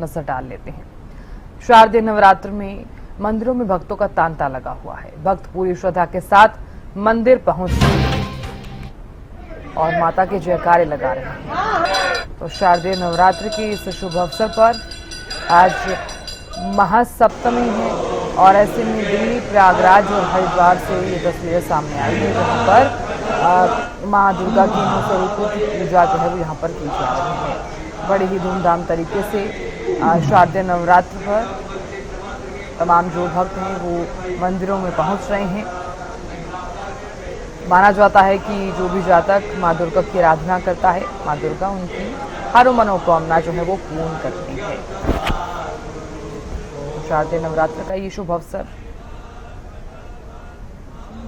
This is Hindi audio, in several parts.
नजर डाल लेते हैं। शारदीय नवरात्र में मंदिरों में भक्तों का तांता लगा हुआ है। भक्त पूरी श्रद्धा के साथ मंदिर पहुंचते हैं और माता के जयकारे लगा रहे हैं। तो शारदीय नवरात्र की इस शुभ अवसर पर आज महासप्तमी है और ऐसे में दिल्ली, प्रयागराज और हरिद्वार से ये तस्वीरें सामने आई है, जहां पर मां दुर्गा की 9 स्वरूपों की पूजा जो है वो यहाँ पर की जा रही है। बड़े ही धूमधाम तरीके से शारदीय नवरात्र पर तमाम जो भक्त हैं वो मंदिरों में पहुंच रहे हैं। माना जाता है कि जो भी जातक मां दुर्गा की आराधना करता है, मां दुर्गा उनकी हर मनोकामना जो है वो पूर्ण करती है। शारदीय नवरात्र का ये शुभ अवसर।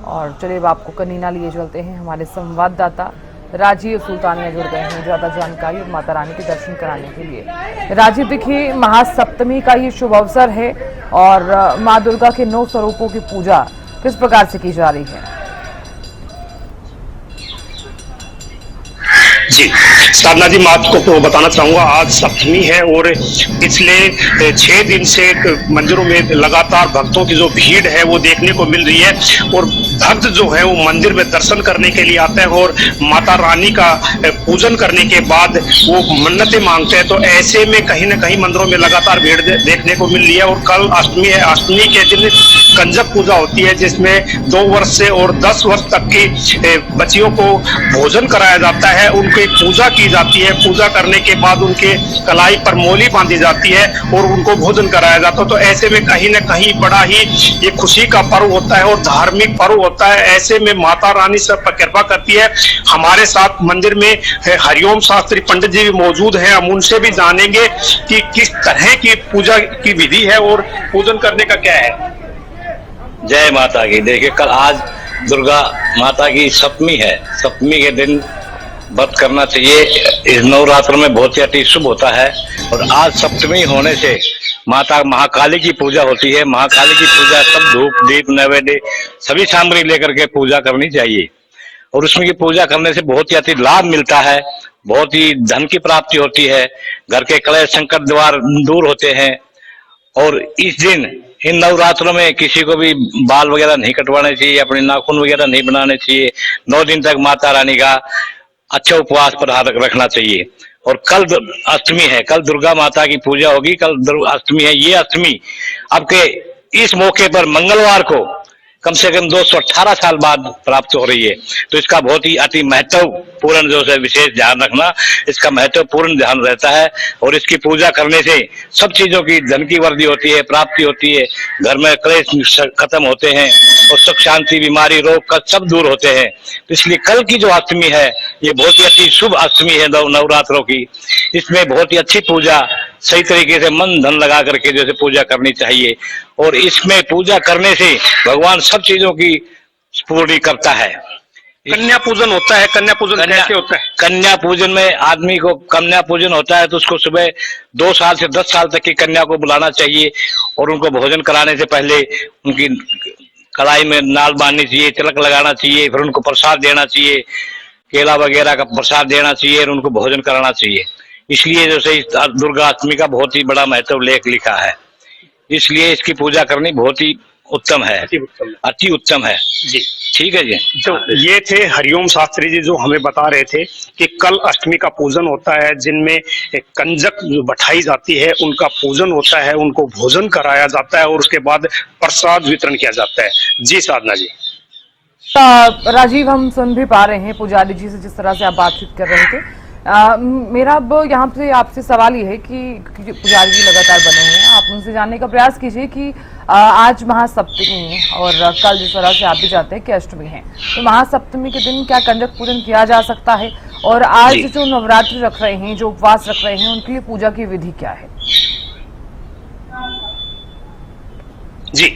और चलिए अब आपको कनीना लिए चलते हैं। हमारे संवाददाता राजीव सुल्तानिया जुड़ गए हैं ज्यादा जानकारी और माता रानी के दर्शन कराने के लिए। राजीव, देखिए महासप्तमी का ये शुभ अवसर है और मां दुर्गा के 9 स्वरूपों की पूजा किस प्रकार से की जा रही है? जी साधना जी, मैं आपको बताना चाहूंगा आज सप्तमी है और पिछले 6 दिन से मंदिरों में लगातार भक्तों की जो भीड़ है वो देखने को मिल रही है और भक्त जो है वो मंदिर में दर्शन करने के लिए आते हैं और माता रानी का पूजन करने के बाद वो मन्नतें मांगते हैं। तो ऐसे में कहीं ना कहीं मंदिरों में लगातार भीड़ देखने को मिल रही है। और कल अष्टमी है, अष्टमी के दिन कंजक पूजा होती है जिसमें 2 वर्ष से और 10 वर्ष तक की बच्चियों को भोजन कराया जाता है, उनकी पूजा की जाती है। पूजा करने के बाद उनके कलाई पर मोली बांधी जाती है और उनको भोजन कराया जाता है। तो ऐसे में कहीं ना कहीं बड़ा ही ये खुशी का पर्व होता है और धार्मिक पर्व होता है। ऐसे में माता रानी सब पर कृपा करती है। हमारे साथ मंदिर में हरिओम शास्त्री पंडित जी भी मौजूद हैं, हम उनसे भी जानेंगे कि किस तरह की पूजा की विधि है और पूजन करने का क्या है। जय माता की। देखिए, कल आज दुर्गा माता की सप्तमी है। सप्तमी के दिन व्रत करना चाहिए। इस नवरात्र में बहुत ही अति शुभ होता है। और आज सप्तमी होने से माता महाकाली की पूजा होती है। महाकाली की पूजा सब धूप दीप नैवेद्य सभी सामग्री लेकर के पूजा करनी चाहिए और उसमें की पूजा करने से बहुत ही अति लाभ मिलता है, बहुत ही धन की प्राप्ति होती है, घर के कलेश संकट द्वार दूर होते हैं। और इस दिन इन नवरात्रों में किसी को भी बाल वगैरह नहीं कटवाने चाहिए, अपने नाखून वगैरह नहीं बनाने चाहिए। 9 दिन तक माता रानी का अच्छा उपवास पर रखना चाहिए। और कल अष्टमी है, कल दुर्गा माता की पूजा होगी। कल अष्टमी है। ये अष्टमी आपके इस मौके पर मंगलवार को कम से कम 218 साल बाद प्राप्त हो रही है। तो इसका बहुत ही अति महत्वपूर्ण जो है विशेष ध्यान रखना, इसका महत्वपूर्ण ध्यान रहता है। और इसकी पूजा करने से सब चीजों की धन की वृद्धि होती है, प्राप्ति होती है, घर में क्लेश खत्म होते हैं और सुख शांति बीमारी रोग का सब दूर होते हैं। तो इसलिए कल की जो अष्टमी है ये बहुत ही अति शुभ अष्टमी है नवरात्रों की। इसमें बहुत ही अच्छी पूजा सही तरीके से मन धन लगा करके जैसे पूजा करनी चाहिए। और इसमें पूजा करने से भगवान सब चीजों की पूर्ति करता है। कन्या पूजन होता है। कन्या पूजन कैसे होता है? कन्या पूजन में आदमी को कन्या पूजन होता है तो उसको सुबह 2 साल से 10 साल तक की कन्या को बुलाना चाहिए और उनको भोजन कराने से पहले उनकी कलाई में नाल बांधनी चाहिए, तिलक लगाना चाहिए, फिर उनको प्रसाद देना चाहिए, केला वगैरह का प्रसाद देना चाहिए और उनको भोजन कराना चाहिए। इसलिए जैसे दुर्गा अष्टमी का बहुत ही बड़ा महत्व लेख लिखा है, इसलिए इसकी पूजा करनी बहुत ही उत्तम है, अति उत्तम है जी। ठीक है जी। तो ये थे हरिओम शास्त्री जी जो हमें बता रहे थे कि कल अष्टमी का पूजन होता है जिनमें कंजक जो बैठाई जाती है उनका पूजन होता है, उनको भोजन कराया जाता है और उसके बाद प्रसाद वितरण किया जाता है। जी साधना जी। राजीव, हम सुन भी पा रहे हैं पुजारी जी से जिस तरह से आप बातचीत कर रहे थे। मेरा अब यहाँ पे आपसे सवाल ये है कि पुजारी जी लगातार बने हुए हैं, आप उनसे जानने का प्रयास कीजिए कि आज महासप्तमी है और कल जिस तरह से आप भी जानते हैं कि अष्टमी है, तो महासप्तमी के दिन क्या कंजक पूजन किया जा सकता है? और आज जो नवरात्रि रख रहे हैं, जो उपवास रख रहे हैं, उनके लिए पूजा की विधि क्या है? जी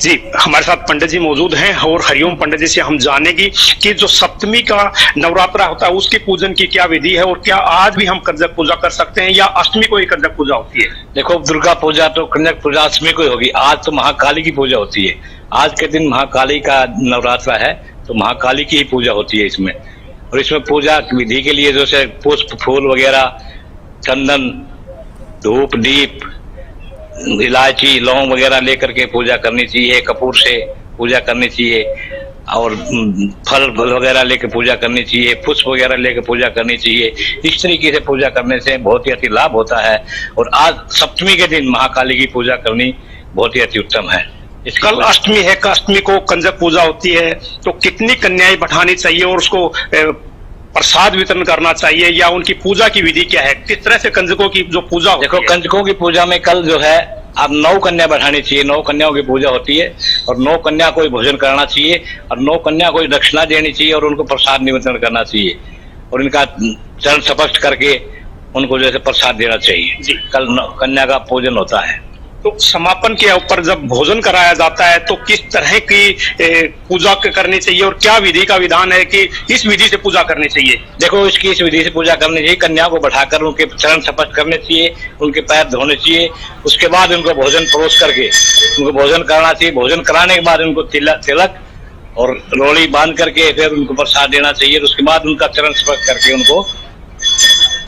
जी, हमारे साथ पंडित जी मौजूद हैं और हरिओम पंडित जी से हम जानेंगे कि जो सप्तमी का नवरात्रा होता है उसके पूजन की क्या विधि है और क्या आज भी हम कंजक पूजा कर सकते हैं या अष्टमी को ही कंजक पूजा होती है? देखो, दुर्गा पूजा तो कंजक पूजा अष्टमी को ही होगी। आज तो महाकाली की पूजा होती है। आज के दिन महाकाली का नवरात्रा है तो महाकाली की ही पूजा होती है इसमें। और इसमें पूजा विधि के लिए जैसे पुष्प फूल वगैरह, चंदन धूप दीप इलायची लौंग वगैरह लेकर के पूजा करनी चाहिए, कपूर से पूजा करनी चाहिए और फल वगैरह लेके पूजा करनी चाहिए, पुष्प वगैरह लेके पूजा करनी चाहिए। इस तरीके से पूजा करने से बहुत ही अति लाभ होता है। और आज सप्तमी के दिन महाकाली की पूजा करनी बहुत ही अति उत्तम है। कल अष्टमी है, अष्टमी को कंजक पूजा होती है, तो कितनी कन्याएं बैठानी चाहिए और उसको प्रसाद वितरण करना चाहिए, या उनकी पूजा की विधि क्या है, किस तरह से कंजकों की जो पूजा होती देखो, है? कंजकों की पूजा में कल जो है आप 9 कन्या बैठानी चाहिए। 9 कन्याओं की पूजा होती है और 9 कन्या को भोजन कराना चाहिए और 9 कन्या को दक्षिणा देनी चाहिए और उनको प्रसाद निवेदन करना चाहिए और इनका चरण स्पर्श करके उनको जैसे प्रसाद देना चाहिए जी। कल कन्या का पूजन होता है। तो समापन के ऊपर जब भोजन कराया जाता है तो किस तरह की पूजा करनी चाहिए और क्या विधि का विधान है कि इस विधि से पूजा करनी चाहिए? देखो, इस विधि से पूजा करनी चाहिए। कन्या को बैठाकर उनके चरण स्पर्श करने चाहिए, उनके पैर धोने चाहिए, उसके बाद उनको भोजन परोस करके उनको भोजन कराना चाहिए। भोजन कराने के बाद उनको तिलक और रोड़ी बांध करके फिर उनको प्रसाद देना चाहिए। उसके बाद उनका चरण स्पर्श करके उनको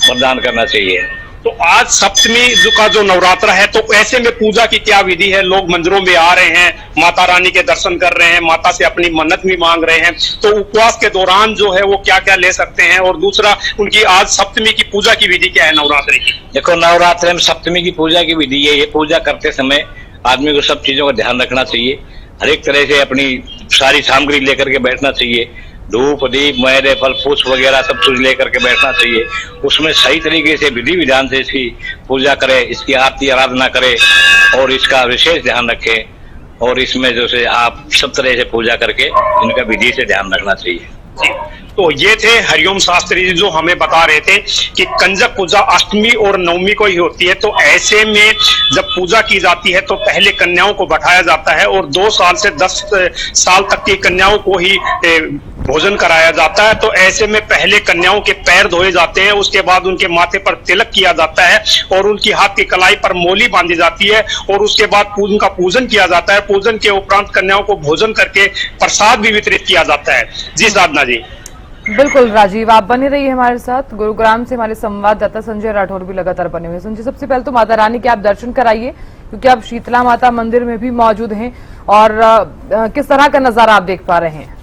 वरदान करना चाहिए। तो आज सप्तमी का जो नवरात्र है, तो ऐसे में पूजा की क्या विधि है? लोग मंदिरों में आ रहे हैं, माता रानी के दर्शन कर रहे हैं, माता से अपनी मन्नत भी मांग रहे हैं, तो उपवास के दौरान जो है वो क्या क्या ले सकते हैं? और दूसरा, उनकी आज सप्तमी की पूजा की विधि क्या है नवरात्रि की? देखो, नवरात्र में सप्तमी की पूजा की विधि है। ये पूजा करते समय आदमी को सब चीजों का ध्यान रखना चाहिए। हर एक तरह से अपनी सारी सामग्री लेकर के बैठना चाहिए। धूप दीप मैदे फल पुष्प वगैरह सब कुछ लेकर के बैठना चाहिए। उसमें सही तरीके से विधि विधान से इसकी पूजा करे, इसकी आरती आराधना करे और इसका विशेष ध्यान रखें। और इसमें जो से आप सब तरह से पूजा करके इनका विधि से ध्यान रखना चाहिए। तो ये थे हरिओम शास्त्री जी जो हमें बता रहे थे कि कंजक पूजा अष्टमी और नवमी को ही होती है। तो ऐसे में जब पूजा की जाती है तो पहले कन्याओं को बैठाया जाता है और 2 साल से 10 साल तक की कन्याओं को ही भोजन कराया जाता है। तो ऐसे में पहले कन्याओं के पैर धोए जाते हैं, उसके बाद उनके माथे पर तिलक किया जाता है और उनकी हाथ की कलाई पर मोली बांधी जाती है और उसके बाद उनका पूजन किया जाता है। पूजन के उपरांत कन्याओं को भोजन करके प्रसाद भी वितरित किया जाता है। जी साधना जी। बिल्कुल राजीव, आप बने रहिए हमारे साथ। गुरुग्राम से हमारे संवाददाता संजय राठौर भी लगातार बने हुए। संजय, सबसे पहले तो माता रानी के आप दर्शन कराइए, क्योंकि आप शीतला माता मंदिर में भी मौजूद हैं, और किस तरह का नजारा आप देख पा रहे हैं?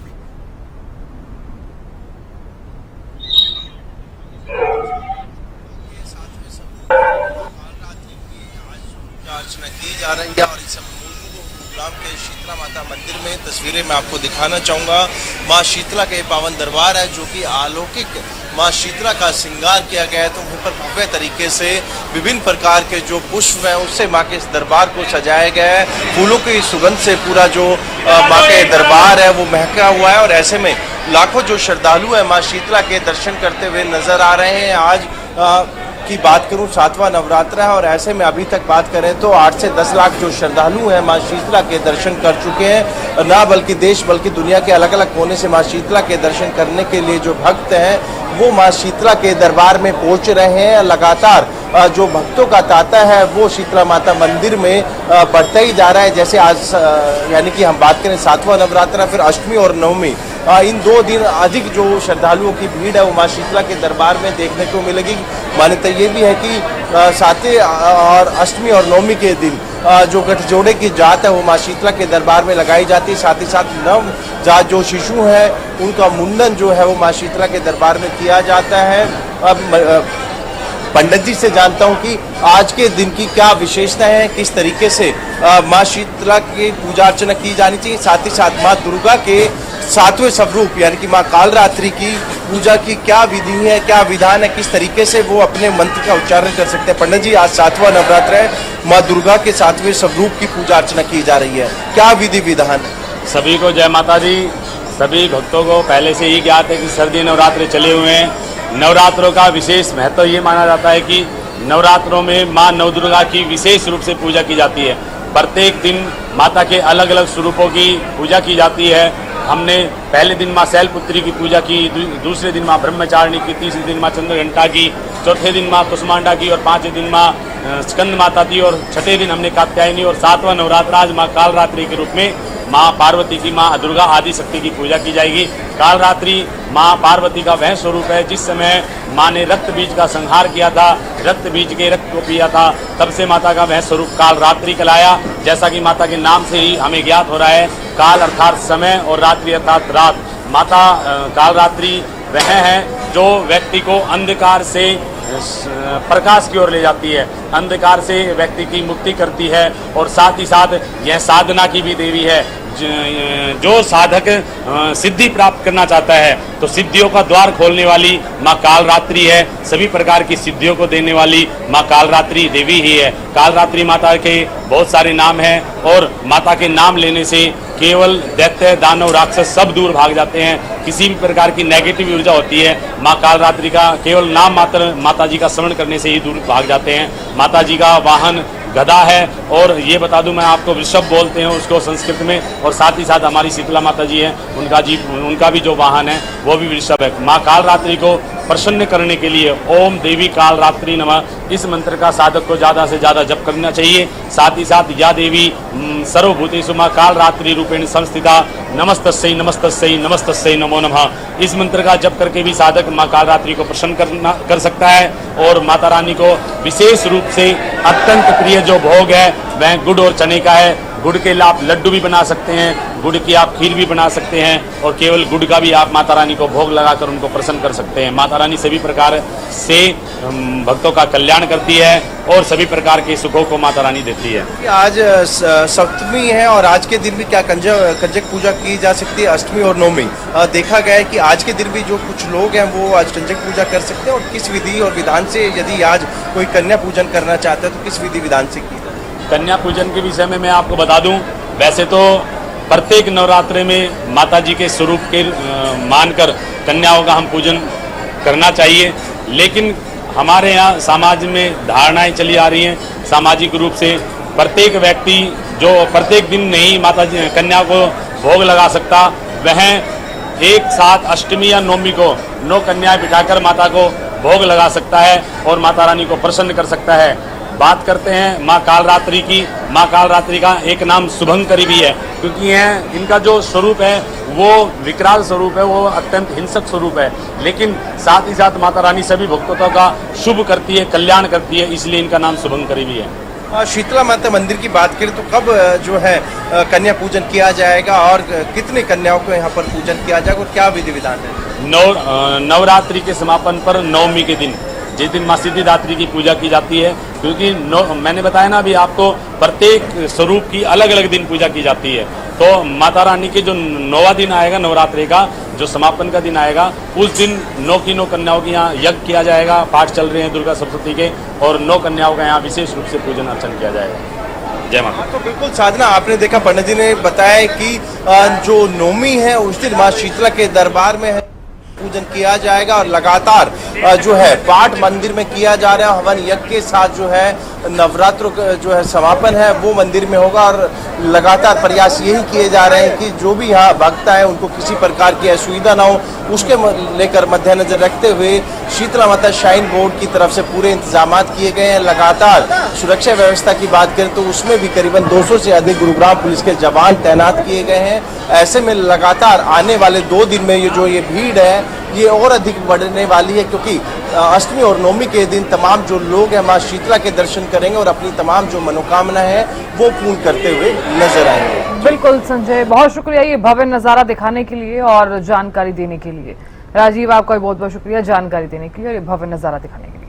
अर्चना की जा रही है और इस गुरुग्राम के शीतला माता मंदिर में तस्वीरें मैं आपको दिखाना चाहूंगा। मां शीतला के पावन दरबार है जो कि अलौकिक मां शीतला का श्रृंगार किया गया है। तो वहीं पर भव्य तरीके से विभिन्न प्रकार के जो पुष्प हैं उससे मां के इस दरबार को सजाया गया है। फूलों की सुगंध से पूरा जो मां के दरबार है वो महका हुआ है और ऐसे में लाखों जो श्रद्धालु हैं मां शीतला के दर्शन करते हुए नजर आ रहे हैं। आज की बात करूं, 7वां नवरात्र है और ऐसे में अभी तक बात करें तो 8 से 10 लाख जो श्रद्धालु हैं मां शीतला के दर्शन कर चुके हैं। ना बल्कि देश बल्कि दुनिया के अलग अलग कोने से मां शीतला के दर्शन करने के लिए जो भक्त हैं वो मां शीतला के दरबार में पहुंच रहे हैं। लगातार जो भक्तों का तांता है वो शीतला माता मंदिर में बढ़ता ही जा रहा है। जैसे आज यानी कि हम बात करें 7वां नवरात्र, फिर अष्टमी और नवमी, इन 2 दिन अधिक जो श्रद्धालुओं की भीड़ है वो मां शीतला के दरबार में देखने को मिलेगी। मान्यता ये भी है कि 7वें और अष्टमी और नवमी के दिन जो गठजोड़े की जात है वो मां शीतला के दरबार में लगाई जाती है। साथ ही साथ नव जात जो शिशु है उनका मुंडन जो है वो मां शीतला के दरबार में किया जाता है। अब पंडित जी से जानता हूं कि आज के दिन की क्या विशेषता है, किस तरीके से मां शीतला की पूजा अर्चना की जानी चाहिए, साथ ही साथ मां दुर्गा के 7वें स्वरूप यानी कि मां कालरात्रि की पूजा की क्या विधि है, क्या विधान है, किस तरीके से वो अपने मंत्र का उच्चारण कर सकते हैं। पंडित जी, आज 7वां नवरात्र है, मां दुर्गा के 7वें स्वरूप की पूजा अर्चना की जा रही है, क्या विधि विधान? सभी को जय माता दी। सभी भक्तों को पहले से ही ज्ञात है कि सर्दी नवरात्र चले हुए हैं। नवरात्रों का विशेष महत्व ये माना जाता है कि नवरात्रों में मां नवदुर्गा की विशेष रूप से पूजा की जाती है। प्रत्येक दिन माता के अलग अलग स्वरूपों की पूजा की जाती है। हमने पहले दिन मां शैलपुत्री की पूजा की, दूसरे दिन मां ब्रह्मचारिणी की, तीसरे दिन मां चंद्रघंटा की, चौथे दिन मां कुसमांडा की और 5वें दिन मां स्कंद माता थी और 6ठे दिन हमने कात्यायनी और 7वां नवरात्र आज मां कालरात्रि के रूप में माँ पार्वती की, माँ दुर्गा आदि शक्ति की पूजा की जाएगी। काल रात्रि माँ पार्वती का वह स्वरूप है जिस समय माँ ने रक्त बीज का संहार किया था, रक्त बीज के रक्त को पिया था, तब से माता का वह स्वरूप काल रात्रि कहलाया। जैसा कि माता के नाम से ही हमें ज्ञात हो रहा है, काल अर्थात समय और रात्रि अर्थात रात। माता काल रात्रि वह है जो व्यक्ति को अंधकार से प्रकाश की ओर ले जाती है, अंधकार से व्यक्ति की मुक्ति करती है, और साथ ही साथ यह साधना की भी देवी है। जो साधक सिद्धि प्राप्त करना चाहता है तो सिद्धियों का द्वार खोलने वाली माँ कालरात्रि है, सभी प्रकार की सिद्धियों को देने वाली माँ कालरात्रि देवी ही है। कालरात्रि माता के बहुत सारे नाम हैं और माता के नाम लेने से केवल दैत्य दानव राक्षस सब दूर भाग जाते हैं। किसी भी प्रकार की नेगेटिव ऊर्जा होती है माँ कालरात्रि का केवल नाम मात्र माता जी का स्मरण करने से ही दूर भाग जाते हैं। माता जी का वाहन गदा है, और ये बता दूं मैं आपको वृषभ बोलते हैं उसको संस्कृत में, और साथ ही साथ हमारी शीतला माता जी हैं, उनका भी जो वाहन है वो भी वृषभ है। माँ कालरात्रि को प्रसन्न करने के लिए ओम देवी कालरात्रि नमः इस मंत्र का साधक को ज़्यादा से ज़्यादा जप करना चाहिए। साथ ही साथ या देवी सर्वभूतेषु माँ कालरात्रि रूपेण संस्थिता नमस्तस्यै नमस्तस्यै नमस्तस्यै नमो नमः इस मंत्र का जप करके भी साधक माँ कालरात्रि को प्रसन्न कर सकता है। और माता रानी को विशेष रूप से अत्यंत प्रिय जो भोग है वह गुड़ और चने का है। गुड़ के आप लड्डू भी बना सकते हैं, गुड़ की आप खीर भी बना सकते हैं, और केवल गुड़ का भी आप माता रानी को भोग लगाकर उनको प्रसन्न कर सकते हैं। माता रानी सभी प्रकार से भक्तों का कल्याण करती है और सभी प्रकार के सुखों को माता रानी देती है। आज सप्तमी है और आज के दिन भी क्या कंजक पूजा की जा सकती है? अष्टमी और नवमी देखा गया है कि आज के दिन भी जो कुछ लोग हैं वो आज कंजक पूजा कर सकते हैं, और किस विधि और विधान से यदि आज कोई कन्या पूजन करना चाहता है तो किस विधि विधान से की जाए? कन्या पूजन के विषय में मैं आपको बता दूं, वैसे तो प्रत्येक नवरात्रि में माता जी के स्वरूप के मानकर कन्याओं का हम पूजन करना चाहिए, लेकिन हमारे यहाँ समाज में धारणाएं चली आ रही हैं सामाजिक रूप से। प्रत्येक व्यक्ति जो प्रत्येक दिन नहीं माता जी कन्या को भोग लगा सकता, वह एक साथ अष्टमी या नवमी को 9 कन्याएं बिठाकर माता को भोग लगा सकता है और माता रानी को प्रसन्न कर सकता है। बात करते हैं माँ कालरात्रि की। माँ कालरात्रि का एक नाम शुभंकरी भी है, क्योंकि इनका जो स्वरूप है वो विकराल स्वरूप है, वो अत्यंत हिंसक स्वरूप है, लेकिन साथ ही साथ माता रानी सभी भक्तों का शुभ करती है, कल्याण करती है, इसलिए इनका नाम शुभंकरी भी है। शीतला माता मंदिर की बात करें तो कब जो है कन्या पूजन किया जाएगा और कितने कन्याओं को यहाँ पर पूजन किया जाएगा और क्या विधि विधान है? नवरात्रि के समापन पर नवमी के दिन, जिस दिन माँ सिद्धिदात्री की पूजा की जाती है, क्योंकि मैंने बताया ना अभी आपको, प्रत्येक स्वरूप की अलग अलग दिन पूजा की जाती है। तो माता रानी के जो 9वां दिन आएगा नवरात्रि का, जो समापन का दिन आएगा, उस दिन 9 की 9 कन्याओं की यहाँ यज्ञ किया जाएगा। पाठ चल रहे हैं दुर्गा सप्तशती के, और 9 कन्याओं का यहाँ विशेष रूप से पूजन अर्चन किया जाएगा। जय माता। तो बिल्कुल साधना, आपने देखा पंडित जी ने बताया कि जो नवमी है उस दिन माँ शीतला के दरबार में पूजन किया जाएगा, और लगातार जो है पाठ मंदिर में किया जा रहा है। हवन यज्ञ के साथ जो है नवरात्रों का जो है समापन है वो मंदिर में होगा, और लगातार प्रयास यही किए जा रहे हैं कि जो भी यहाँ भक्त है उनको किसी प्रकार की असुविधा ना हो, उसके लेकर मद्देनजर रखते हुए शीतला माता श्राइन बोर्ड की तरफ से पूरे इंतजाम किए गए हैं। लगातार सुरक्षा व्यवस्था की बात करें तो उसमें भी करीबन 200 से अधिक गुरुग्राम पुलिस के जवान तैनात किए गए हैं। ऐसे में लगातार आने वाले 2 दिन में ये भीड़ है ये और अधिक बढ़ने वाली है, क्योंकि अष्टमी और नवमी के दिन तमाम जो लोग हैं माँ शीतला के दर्शन करेंगे और अपनी तमाम जो मनोकामना है वो पूर्ण करते हुए नजर आएंगे। बिल्कुल संजय, बहुत शुक्रिया ये भव्य नजारा दिखाने के लिए और जानकारी देने के लिए। राजीव, आपका बहुत बहुत शुक्रिया जानकारी देने के लिए और ये भव्य नजारा दिखाने के लिए।